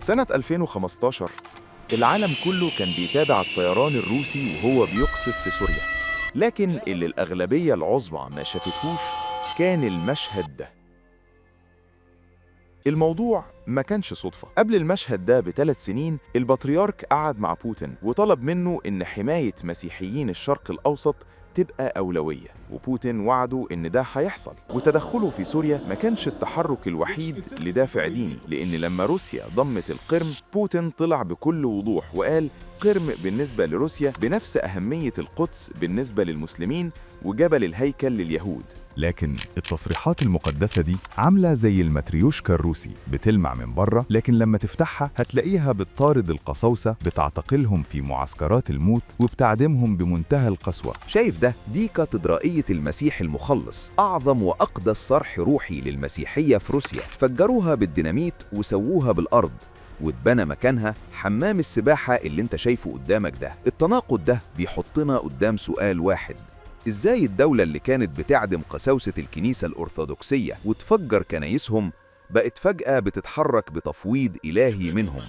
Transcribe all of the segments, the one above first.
سنة 2015 العالم كله كان بيتابع الطيران الروسي وهو بيقصف في سوريا، لكن اللي الأغلبية العظمى ما شافتهوش كان المشهد ده. الموضوع ما كانش صدفة. قبل المشهد ده ب3 سنين البطريرك قعد مع بوتين وطلب منه إن حماية مسيحيين الشرق الأوسط تبقى أولوية، وبوتين وعده إن ده هيحصل. وتدخله في سوريا ما كانش التحرك الوحيد لدافع ديني، لأن لما روسيا ضمت القرم بوتين طلع بكل وضوح وقال قرم بالنسبة لروسيا بنفس أهمية القدس بالنسبة للمسلمين وجبل الهيكل لليهود. لكن التصريحات المقدسة دي عاملة زي الماتريوشكا الروسي، بتلمع من بره لكن لما تفتحها هتلاقيها بتطارد القساوسة، بتعتقلهم في معسكرات الموت وبتعدمهم بمنتهى القسوة. شايف ده؟ دي كاتدرائية المسيح المخلص، أعظم وأقدس صرح روحي للمسيحية في روسيا. فجروها بالديناميت وسووها بالأرض، واتبنى مكانها حمام السباحة اللي انت شايفه قدامك ده. التناقض ده بيحطنا قدام سؤال واحد: إزاي الدولة اللي كانت بتعدم قساوسة الكنيسة الأرثوذكسية وتفجر كنايسهم بقت فجأة بتتحرك بتفويض إلهي منهم؟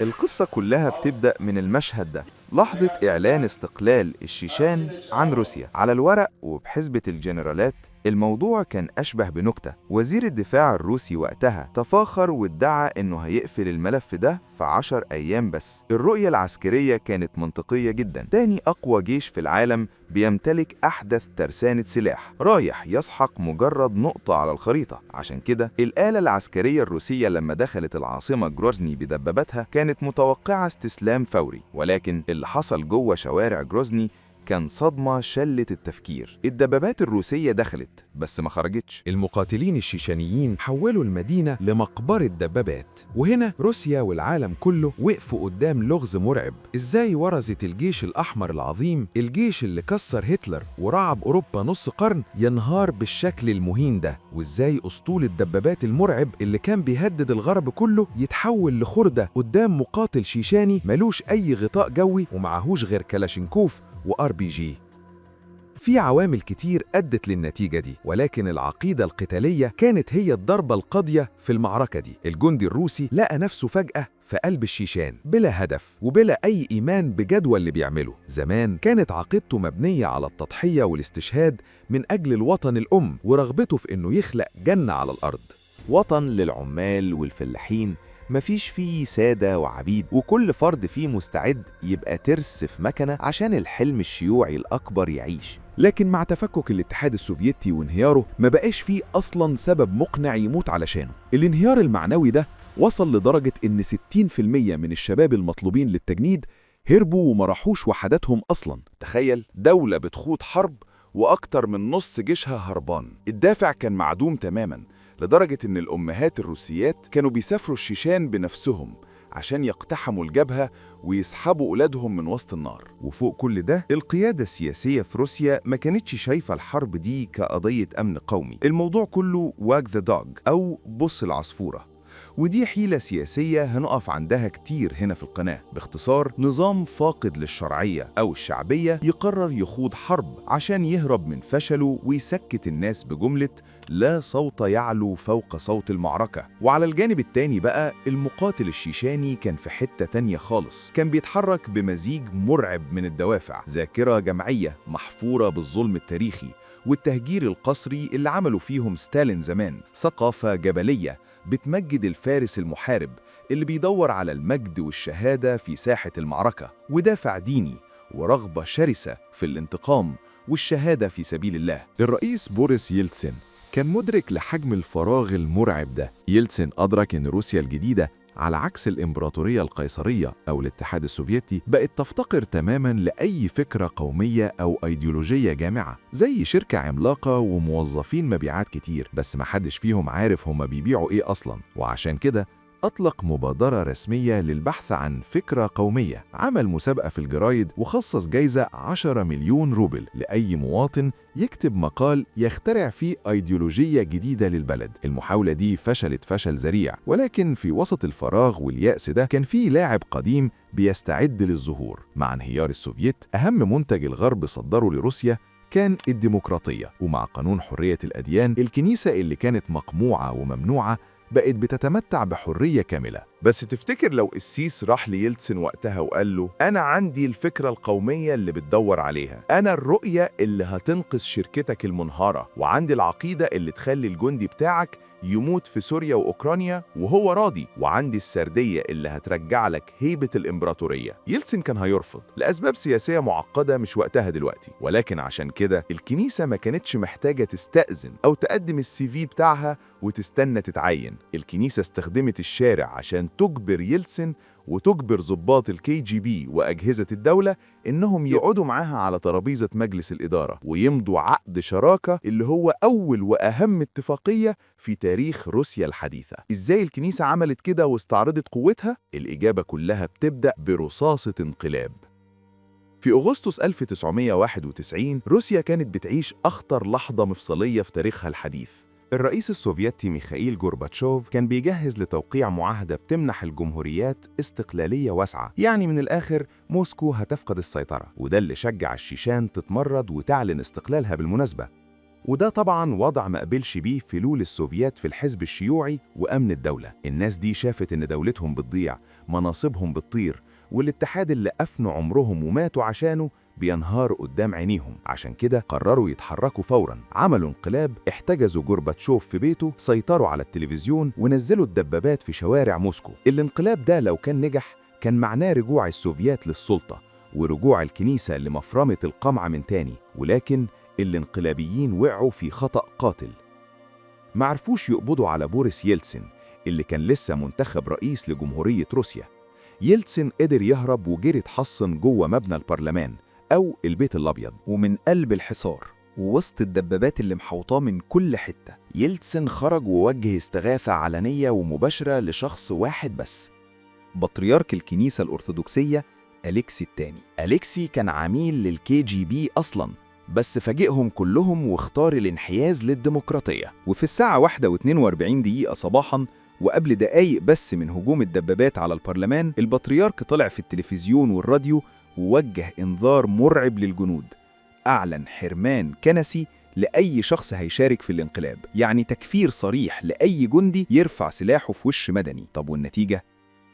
القصة كلها بتبدأ من المشهد ده، لحظة إعلان استقلال الشيشان عن روسيا. على الورق وبحسبة الجنرالات الموضوع كان أشبه بنكتة. وزير الدفاع الروسي وقتها تفاخر وادعى إنه هيقفل الملف ده في 10 أيام بس. الرؤية العسكرية كانت منطقية جدا. تاني أقوى جيش في العالم بيمتلك أحدث ترسانة سلاح رايح يسحق مجرد نقطة على الخريطة. عشان كده الآلة العسكرية الروسية لما دخلت العاصمة جروزني بدباباتها كانت متوقعة استسلام فوري، ولكن اللي حصل جوه شوارع جروزني كان صدمة شلت التفكير. الدبابات الروسية دخلت بس ما خرجتش. المقاتلين الشيشانيين حولوا المدينة لمقبرة دبابات، وهنا روسيا والعالم كله وقفوا قدام لغز مرعب. ازاي ورثة الجيش الأحمر العظيم، الجيش اللي كسر هتلر ورعب أوروبا نص قرن، ينهار بالشكل المهين ده؟ وازاي أسطول الدبابات المرعب اللي كان بيهدد الغرب كله يتحول لخردة قدام مقاتل شيشاني ملوش أي غطاء جوي ومعهوش غير كلاشينكوف وRPG؟ في عوامل كتير أدت للنتيجة دي، ولكن العقيدة القتالية كانت هي الضربة القاضية في المعركة دي. الجندي الروسي لقى نفسه فجأة في قلب الشيشان بلا هدف وبلا أي إيمان بجدوى اللي بيعمله. زمان كانت عقيدته مبنية على التضحية والاستشهاد من أجل الوطن الأم، ورغبته في إنه يخلق جنة على الأرض. وطن للعمال والفلاحين، مفيش فيه سادة وعبيد، وكل فرد فيه مستعد يبقى ترس في مكنة عشان الحلم الشيوعي الأكبر يعيش. لكن مع تفكك الاتحاد السوفيتي وانهياره ما بقاش فيه أصلاً سبب مقنع يموت علشانه. الانهيار المعنوي ده وصل لدرجة إن 60% من الشباب المطلوبين للتجنيد هربوا وما راحوش وحداتهم أصلاً. تخيل دولة بتخوض حرب وأكتر من نص جيشها هربان. الدافع كان معدوم تماماً، لدرجة إن الأمهات الروسيات كانوا بيسافروا الشيشان بنفسهم عشان يقتحموا الجبهة ويسحبوا أولادهم من وسط النار. وفوق كل ده القيادة السياسية في روسيا ما كانتش شايفة الحرب دي كقضية أمن قومي. الموضوع كله واج ذا دوج أو بص العصفورة، ودي حيلة سياسية هنقف عندها كتير هنا في القناة. باختصار، نظام فاقد للشرعية أو الشعبية يقرر يخوض حرب عشان يهرب من فشله ويسكت الناس بجملة لا صوت يعلو فوق صوت المعركة. وعلى الجانب التاني بقى المقاتل الشيشاني كان في حتة تانية خالص، كان بيتحرك بمزيج مرعب من الدوافع: ذاكرة جمعية محفورة بالظلم التاريخي والتهجير القسري اللي عملوا فيهم ستالين زمان، ثقافة جبلية بتمجد الفارس المحارب اللي بيدور على المجد والشهادة في ساحة المعركة، ودافع ديني ورغبة شرسة في الانتقام والشهادة في سبيل الله. الرئيس بوريس يلتسن كان مدرك لحجم الفراغ المرعب ده. يلتسن أدرك إن روسيا الجديدة على عكس الإمبراطورية القيصرية أو الاتحاد السوفيتي بقت تفتقر تماماً لأي فكرة قومية أو أيديولوجية جامعة، زي شركة عملاقة وموظفين مبيعات كتير بس محدش فيهم عارف هما بيبيعوا إيه أصلاً. وعشان كده أطلق مبادرة رسمية للبحث عن فكرة قومية، عمل مسابقة في الجرايد وخصص جايزة 10 مليون روبل لأي مواطن يكتب مقال يخترع فيه أيديولوجية جديدة للبلد. المحاولة دي فشلت فشل ذريع، ولكن في وسط الفراغ واليأس ده كان فيه لاعب قديم بيستعد للظهور. مع انهيار السوفييت أهم منتج الغرب صدره لروسيا كان الديمقراطية، ومع قانون حرية الأديان الكنيسة اللي كانت مقموعة وممنوعة بقت بتتمتع بحرية كاملة. بس تفتكر لو السيس راح ليلتسن وقتها وقال له أنا عندي الفكرة القومية اللي بتدور عليها، أنا الرؤية اللي هتنقذ شركتك المنهارة، وعندي العقيدة اللي تخلي الجندي بتاعك يموت في سوريا وأوكرانيا وهو راضي، وعندي السردية اللي هترجع لك هيبة الإمبراطورية، يلتسن كان هيرفض لأسباب سياسية معقدة مش وقتها دلوقتي. ولكن عشان كده الكنيسة ما كانتش محتاجة تستأذن أو تقدم السي في بتاعها وتستنى تتعين. الكنيسة استخدمت الشارع عشان تجبر يلتسن وتجبر ضباط الKGB وأجهزة الدولة إنهم يقعدوا معاها على ترابيزة مجلس الإدارة ويمضوا عقد شراكة اللي هو أول وأهم اتفاقية في تاريخ روسيا الحديثة. إزاي الكنيسة عملت كده واستعرضت قوتها؟ الإجابة كلها بتبدأ برصاصة انقلاب. في أغسطس 1991 روسيا كانت بتعيش أخطر لحظة مفصلية في تاريخها الحديث. الرئيس السوفيتي ميخائيل جورباتشوف كان بيجهز لتوقيع معاهدة بتمنح الجمهوريات استقلالية واسعة، يعني من الآخر موسكو هتفقد السيطرة، وده اللي شجع الشيشان تتمرد وتعلن استقلالها بالمناسبة. وده طبعاً وضع ما قبلش بيه فلول السوفيات في الحزب الشيوعي وأمن الدولة. الناس دي شافت إن دولتهم بتضيع، مناصبهم بتطير، والاتحاد اللي أفنوا عمرهم وماتوا عشانه بينهار قدام عينيهم. عشان كده قرروا يتحركوا فوراً، عملوا انقلاب، احتجزوا جورباتشوف في بيته، سيطروا على التلفزيون ونزلوا الدبابات في شوارع موسكو. الانقلاب ده لو كان نجح كان معناه رجوع السوفيات للسلطة ورجوع الكنيسة لمفرمة القمع من تاني. ولكن الانقلابيين وقعوا في خطأ قاتل، معرفوش يقبضوا على بوريس يلتسن اللي كان لسه منتخب رئيس لجمهورية روسيا. يلتسن قدر يهرب وجري اتحصن جوه مبنى البرلمان أو البيت الأبيض. ومن قلب الحصار ووسط الدبابات اللي محوطاه من كل حتة، يلتسن خرج ووجه استغاثة علنية ومباشرة لشخص واحد بس، بطريرك الكنيسة الأرثوذكسية أليكسي الثاني. أليكسي كان عميل للKGB أصلاً، بس فاجئهم كلهم واختار الانحياز للديمقراطية. وفي الساعة 1:42 صباحاً، وقبل دقايق بس من هجوم الدبابات على البرلمان، البطريرك طلع في التلفزيون والراديو ووجه إنذار مرعب للجنود. أعلن حرمان كنسي لأي شخص هيشارك في الانقلاب، يعني تكفير صريح لأي جندي يرفع سلاحه في وش مدني. طب والنتيجة؟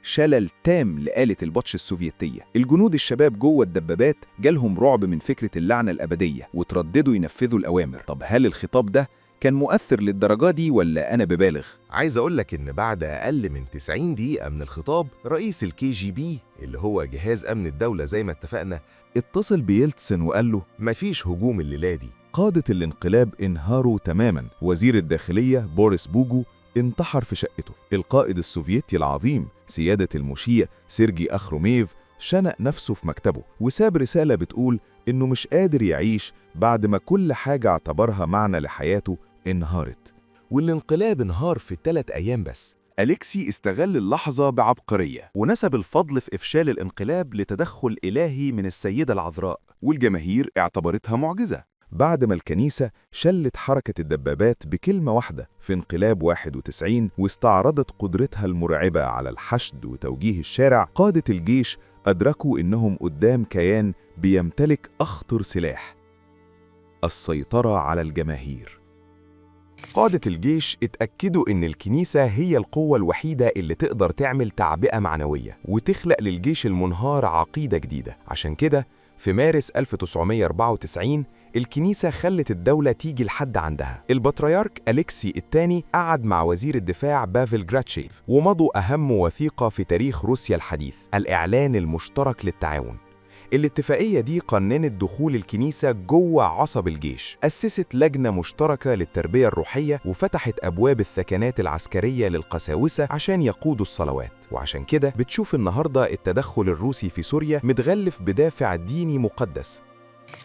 شلل تام لآلة البطش السوفيتية. الجنود الشباب جوه الدبابات جالهم رعب من فكرة اللعنة الأبدية وترددوا ينفذوا الأوامر. طب هل الخطاب ده كان مؤثر للدرجة دي ولا أنا ببالغ؟ عايز أقولك إن بعد أقل من 90 دقيقة من الخطاب، رئيس الKGB اللي هو جهاز أمن الدولة زي ما اتفقنا اتصل بيلتسن وقال له مفيش هجوم الليلة دي. قادة الانقلاب انهاروا تماماً. وزير الداخلية بوريس بوجو انتحر في شقته. القائد السوفيتي العظيم سيادة المشيع سيرجي أخروميف شنق نفسه في مكتبه وساب رسالة بتقول إنه مش قادر يعيش بعد ما كل حاجة اعتبرها معنى لحياته انهارت. والانقلاب انهار في 3 أيام بس. أليكسي استغل اللحظة بعبقرية ونسب الفضل في إفشال الانقلاب لتدخل إلهي من السيدة العذراء، والجماهير اعتبرتها معجزة. بعد ما الكنيسة شلت حركة الدبابات بكلمة واحدة في انقلاب 91 واستعرضت قدرتها المرعبة على الحشد وتوجيه الشارع، قادة الجيش أدركوا إنهم قدام كيان بيمتلك أخطر سلاح: السيطرة على الجماهير. قادة الجيش اتأكدوا إن الكنيسة هي القوة الوحيدة اللي تقدر تعمل تعبئة معنوية وتخلق للجيش المنهار عقيدة جديدة. عشان كده في مارس 1994 الكنيسة خلت الدولة تيجي لحد عندها. البطريرك أليكسي الثاني قعد مع وزير الدفاع بافل جراتشيف ومضوا أهم وثيقة في تاريخ روسيا الحديث، الإعلان المشترك للتعاون. الاتفاقية دي قننت دخول الكنيسة جوه عصب الجيش، أسست لجنة مشتركة للتربية الروحية، وفتحت أبواب الثكنات العسكرية للقساوسة عشان يقودوا الصلوات. وعشان كده بتشوف النهاردة التدخل الروسي في سوريا متغلف بدافع ديني مقدس.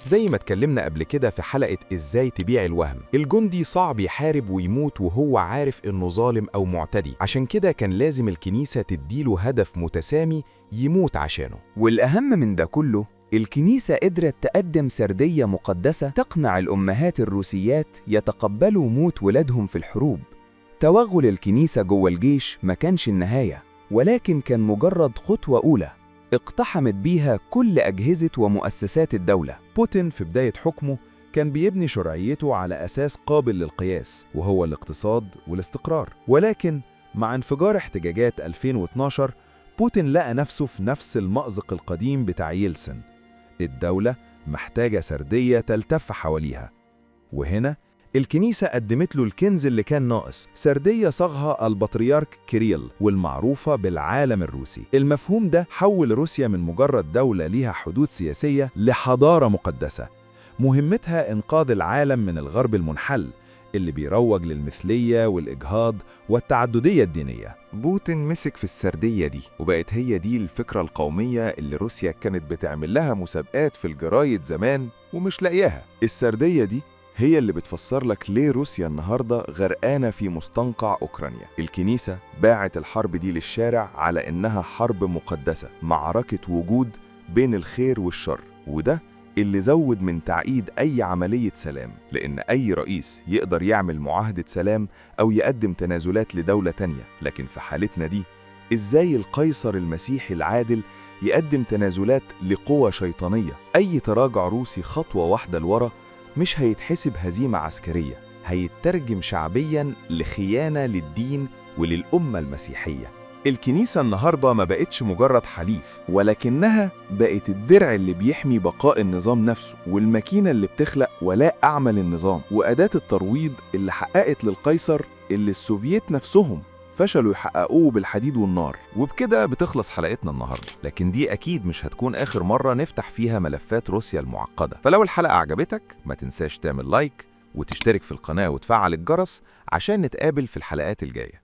زي ما اتكلمنا قبل كده في حلقة إزاي تبيع الوهم، الجندي صعب يحارب ويموت وهو عارف إنه ظالم أو معتدي، عشان كده كان لازم الكنيسة تديله هدف متسامي يموت عشانه. والأهم من ده كله، الكنيسة قدرت تقدم سردية مقدسة تقنع الأمهات الروسيات يتقبلوا موت ولادهم في الحروب. توغل الكنيسة جوه الجيش ما كانش النهاية، ولكن كان مجرد خطوة أولى اقتحمت بيها كل أجهزة ومؤسسات الدولة. بوتين في بداية حكمه كان بيبني شرعيته على أساس قابل للقياس، وهو الاقتصاد والاستقرار. ولكن مع انفجار احتجاجات 2012 بوتين لقى نفسه في نفس المأزق القديم بتاع يلتسن. الدولة محتاجة سردية تلتف حواليها، وهنا الكنيسة قدمت له الكنز اللي كان ناقص، سردية صاغها البطريرك كيريل والمعروفة بالعالم الروسي. المفهوم ده حول روسيا من مجرد دولة ليها حدود سياسية لحضارة مقدسة مهمتها إنقاذ العالم من الغرب المنحل اللي بيروج للمثلية والإجهاض والتعددية الدينية. بوتين مسك في السردية دي، وبقت هي دي الفكرة القومية اللي روسيا كانت بتعمل لها مسابقات في الجرايد زمان ومش لاقياها. السردية دي هي اللي بتفسر لك ليه روسيا النهاردة غرقانة في مستنقع أوكرانيا. الكنيسة باعت الحرب دي للشارع على إنها حرب مقدسة، معركة وجود بين الخير والشر، وده اللي زود من تعقيد أي عملية سلام، لأن أي رئيس يقدر يعمل معاهدة سلام أو يقدم تنازلات لدولة تانية، لكن في حالتنا دي إزاي القيصر المسيحي العادل يقدم تنازلات لقوى شيطانية؟ أي تراجع روسي خطوة واحدة لورا مش هيتحسب هزيمة عسكرية، هيترجم شعبياً لخيانة للدين وللأمة المسيحية. الكنيسة النهاردة ما بقتش مجرد حليف، ولكنها بقت الدرع اللي بيحمي بقاء النظام نفسه، والماكينة اللي بتخلق ولاء أعمى للنظام، وأداة الترويض اللي حققت للقيصر اللي السوفييت نفسهم فشلوا يحققوه بالحديد والنار. وبكده بتخلص حلقتنا النهاردة، لكن دي أكيد مش هتكون آخر مرة نفتح فيها ملفات روسيا المعقدة. فلو الحلقة عجبتك ما تنساش تعمل لايك وتشترك في القناة وتفعل الجرس عشان نتقابل في الحلقات الجاية.